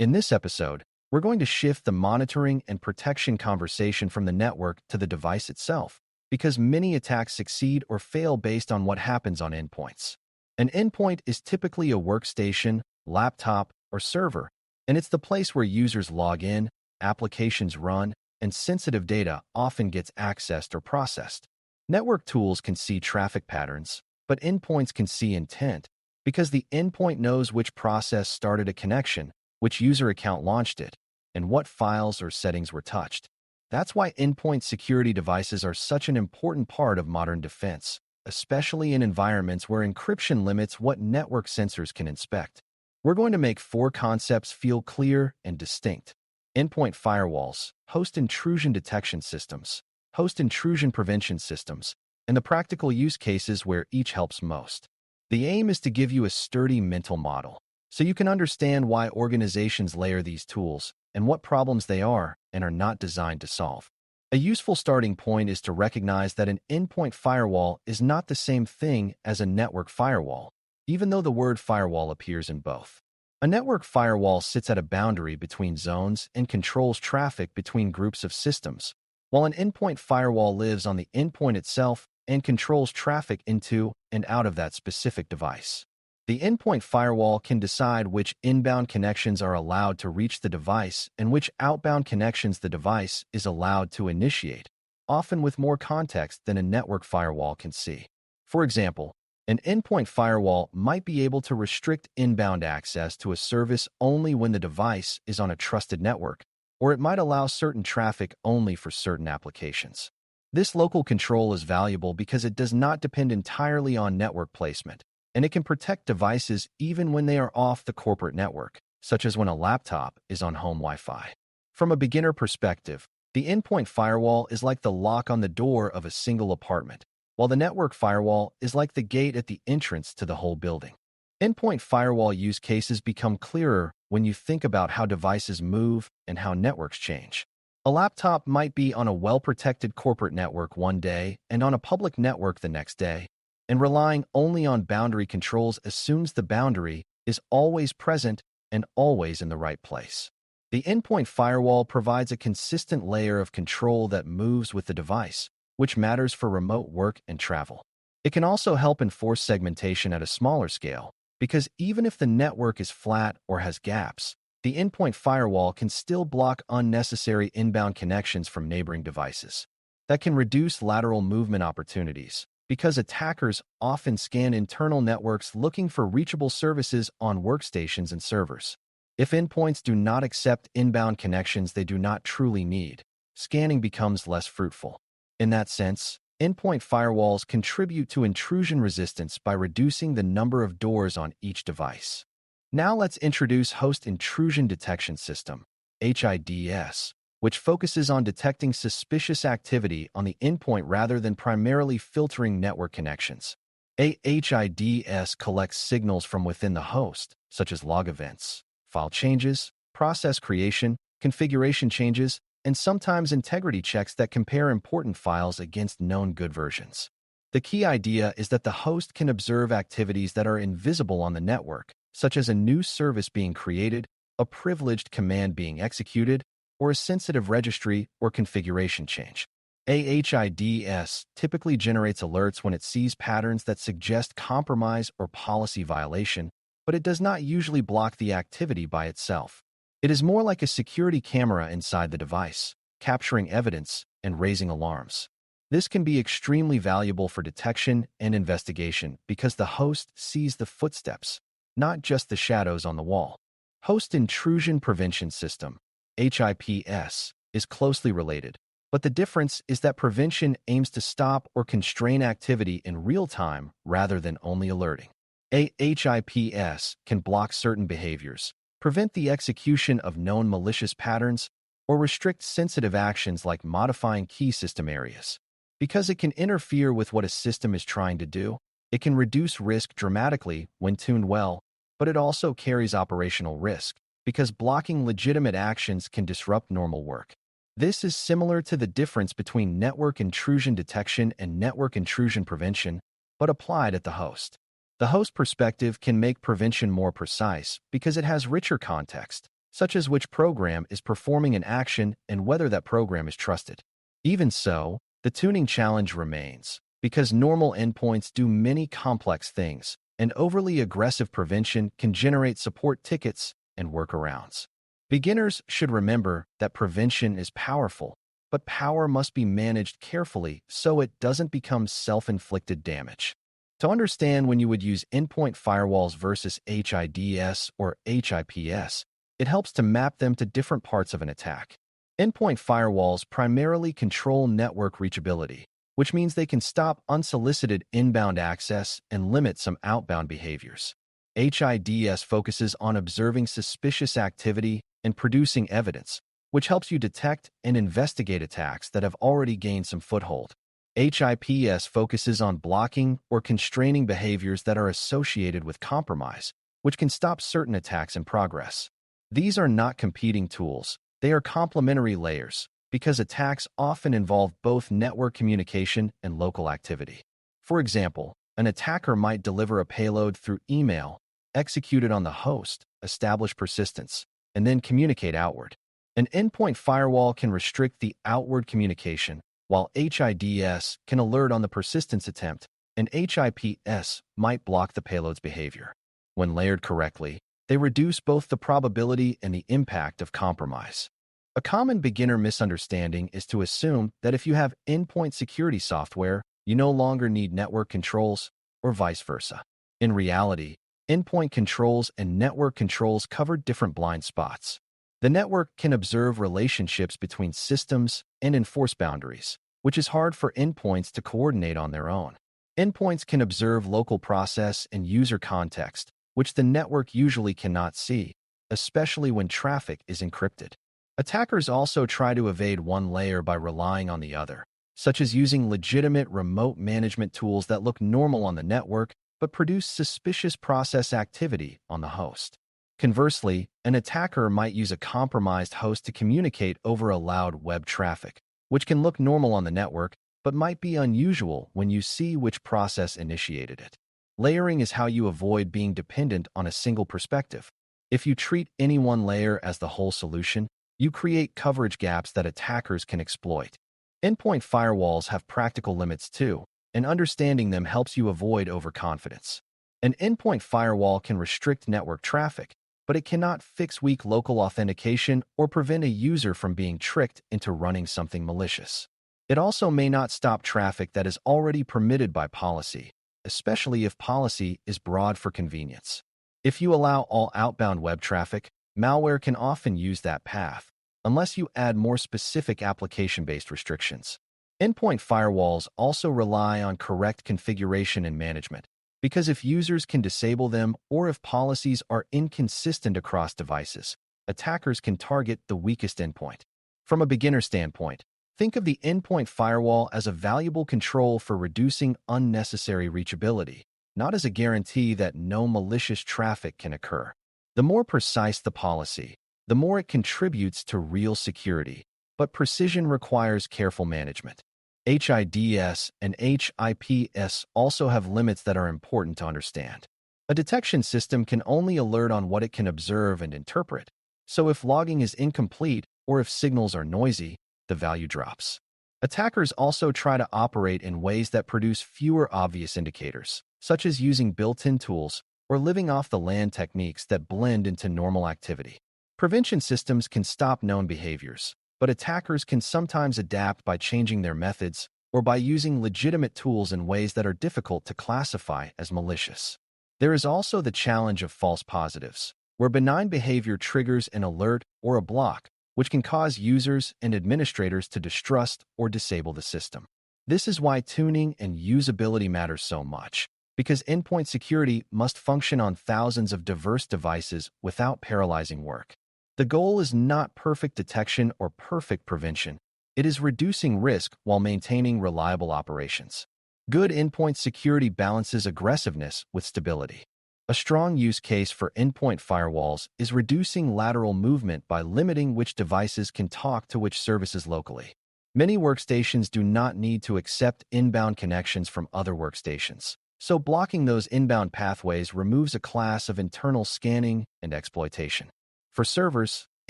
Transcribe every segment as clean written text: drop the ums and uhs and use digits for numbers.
In this episode, we're going to shift the monitoring and protection conversation from the network to the device itself, because many attacks succeed or fail based on what happens on endpoints. An endpoint is typically a workstation, laptop, or server, and it's the place where users log in, applications run, and sensitive data often gets accessed or processed. Network tools can see traffic patterns, but endpoints can see intent, because the endpoint knows which process started a connection, which user account launched it, and what files or settings were touched. That's why endpoint security devices are such an important part of modern defense, especially in environments where encryption limits what network sensors can inspect. We're going to make 4 concepts feel clear and distinct: endpoint firewalls, host intrusion detection systems, host intrusion prevention systems, and the practical use cases where each helps most. The aim is to give you a sturdy mental model, so you can understand why organizations layer these tools and what problems they are and are not designed to solve. A useful starting point is to recognize that an endpoint firewall is not the same thing as a network firewall, even though the word firewall appears in both. A network firewall sits at a boundary between zones and controls traffic between groups of systems, while an endpoint firewall lives on the endpoint itself and controls traffic into and out of that specific device. The endpoint firewall can decide which inbound connections are allowed to reach the device and which outbound connections the device is allowed to initiate, often with more context than a network firewall can see. For example, an endpoint firewall might be able to restrict inbound access to a service only when the device is on a trusted network, or it might allow certain traffic only for certain applications. This local control is valuable because it does not depend entirely on network placement, and it can protect devices even when they are off the corporate network, such as when a laptop is on home Wi-Fi. From a beginner perspective, the endpoint firewall is like the lock on the door of a single apartment, while the network firewall is like the gate at the entrance to the whole building. Endpoint firewall use cases become clearer when you think about how devices move and how networks change. A laptop might be on a well-protected corporate network one day and on a public network the next day, and relying only on boundary controls assumes the boundary is always present and always in the right place. The endpoint firewall provides a consistent layer of control that moves with the device, which matters for remote work and travel. It can also help enforce segmentation at a smaller scale, because even if the network is flat or has gaps, the endpoint firewall can still block unnecessary inbound connections from neighboring devices. That can reduce lateral movement opportunities, because attackers often scan internal networks looking for reachable services on workstations and servers. If endpoints do not accept inbound connections they do not truly need, scanning becomes less fruitful. In that sense, endpoint firewalls contribute to intrusion resistance by reducing the number of doors on each device. Now let's introduce Host Intrusion Detection System, HIDS, which focuses on detecting suspicious activity on the endpoint rather than primarily filtering network connections. HIDS collects signals from within the host, such as log events, file changes, process creation, configuration changes, and sometimes integrity checks that compare important files against known good versions. The key idea is that the host can observe activities that are invisible on the network, such as a new service being created, a privileged command being executed, or a sensitive registry or configuration change. HIDS typically generates alerts when it sees patterns that suggest compromise or policy violation, but it does not usually block the activity by itself. It is more like a security camera inside the device, capturing evidence and raising alarms. This can be extremely valuable for detection and investigation because the host sees the footsteps, not just the shadows on the wall. Host Intrusion Prevention System, HIPS, is closely related, but the difference is that prevention aims to stop or constrain activity in real time rather than only alerting. HIPS can block certain behaviors, prevent the execution of known malicious patterns, or restrict sensitive actions like modifying key system areas. Because it can interfere with what a system is trying to do, it can reduce risk dramatically when tuned well, but it also carries operational risk, because blocking legitimate actions can disrupt normal work. This is similar to the difference between network intrusion detection and network intrusion prevention, but applied at the host. The host perspective can make prevention more precise because it has richer context, such as which program is performing an action and whether that program is trusted. Even so, the tuning challenge remains, because normal endpoints do many complex things, and overly aggressive prevention can generate support tickets and workarounds. Beginners should remember that prevention is powerful, but power must be managed carefully so it doesn't become self-inflicted damage. To understand when you would use endpoint firewalls versus HIDS or HIPS, it helps to map them to different parts of an attack. Endpoint firewalls primarily control network reachability, which means they can stop unsolicited inbound access and limit some outbound behaviors. HIDS focuses on observing suspicious activity and producing evidence, which helps you detect and investigate attacks that have already gained some foothold. HIPS focuses on blocking or constraining behaviors that are associated with compromise, which can stop certain attacks in progress. These are not competing tools, they are complementary layers, because attacks often involve both network communication and local activity. For example, an attacker might deliver a payload through email, execute it on the host, establish persistence, and then communicate outward. An endpoint firewall can restrict the outward communication, while HIDS can alert on the persistence attempt, and HIPS might block the payload's behavior. When layered correctly, they reduce both the probability and the impact of compromise. A common beginner misunderstanding is to assume that if you have endpoint security software, you no longer need network controls, or vice versa. In reality, endpoint controls and network controls cover different blind spots. The network can observe relationships between systems and enforce boundaries, which is hard for endpoints to coordinate on their own. Endpoints can observe local process and user context, which the network usually cannot see, especially when traffic is encrypted. Attackers also try to evade one layer by relying on the other, such as using legitimate remote management tools that look normal on the network but produce suspicious process activity on the host. Conversely, an attacker might use a compromised host to communicate over a loud web traffic, which can look normal on the network but might be unusual when you see which process initiated it. Layering is how you avoid being dependent on a single perspective. If you treat any one layer as the whole solution, you create coverage gaps that attackers can exploit. Endpoint firewalls have practical limits too, and understanding them helps you avoid overconfidence. An endpoint firewall can restrict network traffic, but it cannot fix weak local authentication or prevent a user from being tricked into running something malicious. It also may not stop traffic that is already permitted by policy, especially if policy is broad for convenience. If you allow all outbound web traffic, malware can often use that path, unless you add more specific application-based restrictions. Endpoint firewalls also rely on correct configuration and management, because if users can disable them or if policies are inconsistent across devices, attackers can target the weakest endpoint. From a beginner standpoint, think of the endpoint firewall as a valuable control for reducing unnecessary reachability, not as a guarantee that no malicious traffic can occur. The more precise the policy, the more it contributes to real security, but precision requires careful management. HIDS and HIPS also have limits that are important to understand. A detection system can only alert on what it can observe and interpret, so if logging is incomplete or if signals are noisy, the value drops. Attackers also try to operate in ways that produce fewer obvious indicators, such as using built-in tools or living off the land techniques that blend into normal activity. Prevention systems can stop known behaviors, but attackers can sometimes adapt by changing their methods or by using legitimate tools in ways that are difficult to classify as malicious. There is also the challenge of false positives, where benign behavior triggers an alert or a block, which can cause users and administrators to distrust or disable the system. This is why tuning and usability matters so much, because endpoint security must function on thousands of diverse devices without paralyzing work. The goal is not perfect detection or perfect prevention. It is reducing risk while maintaining reliable operations. Good endpoint security balances aggressiveness with stability. A strong use case for endpoint firewalls is reducing lateral movement by limiting which devices can talk to which services locally. Many workstations do not need to accept inbound connections from other workstations, so blocking those inbound pathways removes a class of internal scanning and exploitation. For servers,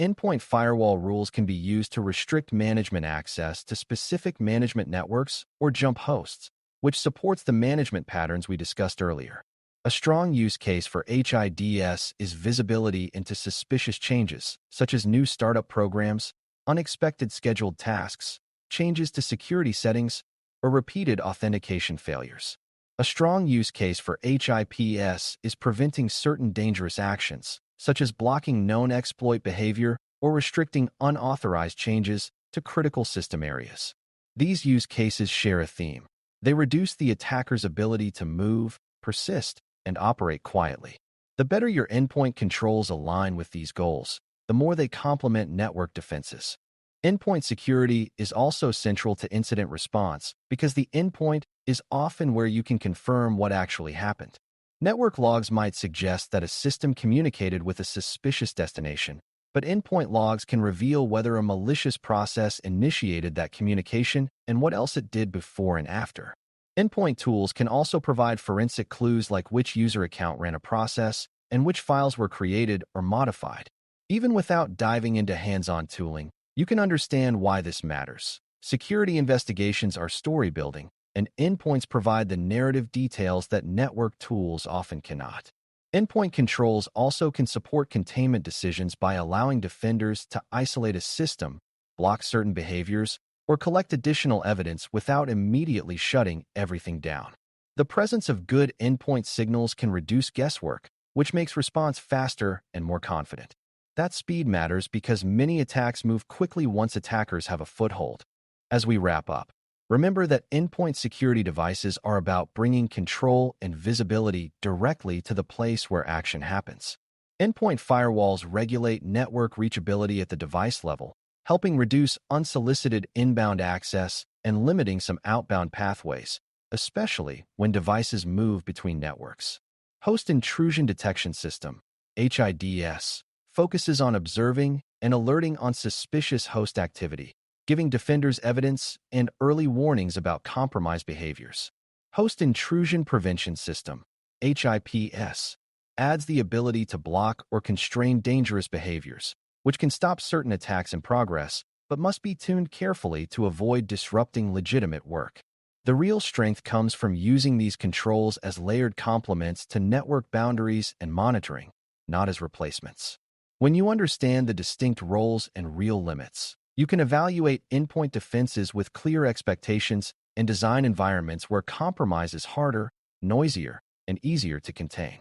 endpoint firewall rules can be used to restrict management access to specific management networks or jump hosts, which supports the management patterns we discussed earlier. A strong use case for HIDS is visibility into suspicious changes, such as new startup programs, unexpected scheduled tasks, changes to security settings, or repeated authentication failures. A strong use case for HIPS is preventing certain dangerous actions, such as blocking known exploit behavior or restricting unauthorized changes to critical system areas. These use cases share a theme. They reduce the attacker's ability to move, persist, and operate quietly. The better your endpoint controls align with these goals, the more they complement network defenses. Endpoint security is also central to incident response because the endpoint is often where you can confirm what actually happened. Network logs might suggest that a system communicated with a suspicious destination, but endpoint logs can reveal whether a malicious process initiated that communication and what else it did before and after. Endpoint tools can also provide forensic clues like which user account ran a process and which files were created or modified. Even without diving into hands-on tooling, you can understand why this matters. Security investigations are story-building, and endpoints provide the narrative details that network tools often cannot. Endpoint controls also can support containment decisions by allowing defenders to isolate a system, block certain behaviors, or collect additional evidence without immediately shutting everything down. The presence of good endpoint signals can reduce guesswork, which makes response faster and more confident. That speed matters because many attacks move quickly once attackers have a foothold. As we wrap up, remember that endpoint security devices are about bringing control and visibility directly to the place where action happens. Endpoint firewalls regulate network reachability at the device level, helping reduce unsolicited inbound access and limiting some outbound pathways, especially when devices move between networks. Host Intrusion Detection System, HIDS, focuses on observing and alerting on suspicious host activity, giving defenders evidence and early warnings about compromised behaviors. Host Intrusion Prevention System, HIPS, adds the ability to block or constrain dangerous behaviors, which can stop certain attacks in progress, but must be tuned carefully to avoid disrupting legitimate work. The real strength comes from using these controls as layered complements to network boundaries and monitoring, not as replacements. When you understand the distinct roles and real limits, you can evaluate endpoint defenses with clear expectations and design environments where compromise is harder, noisier, and easier to contain.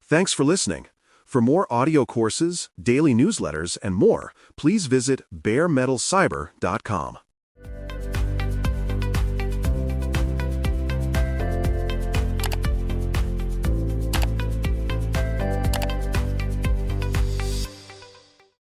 Thanks for listening. For more audio courses, daily newsletters, and more, please visit BareMetalCyber.com.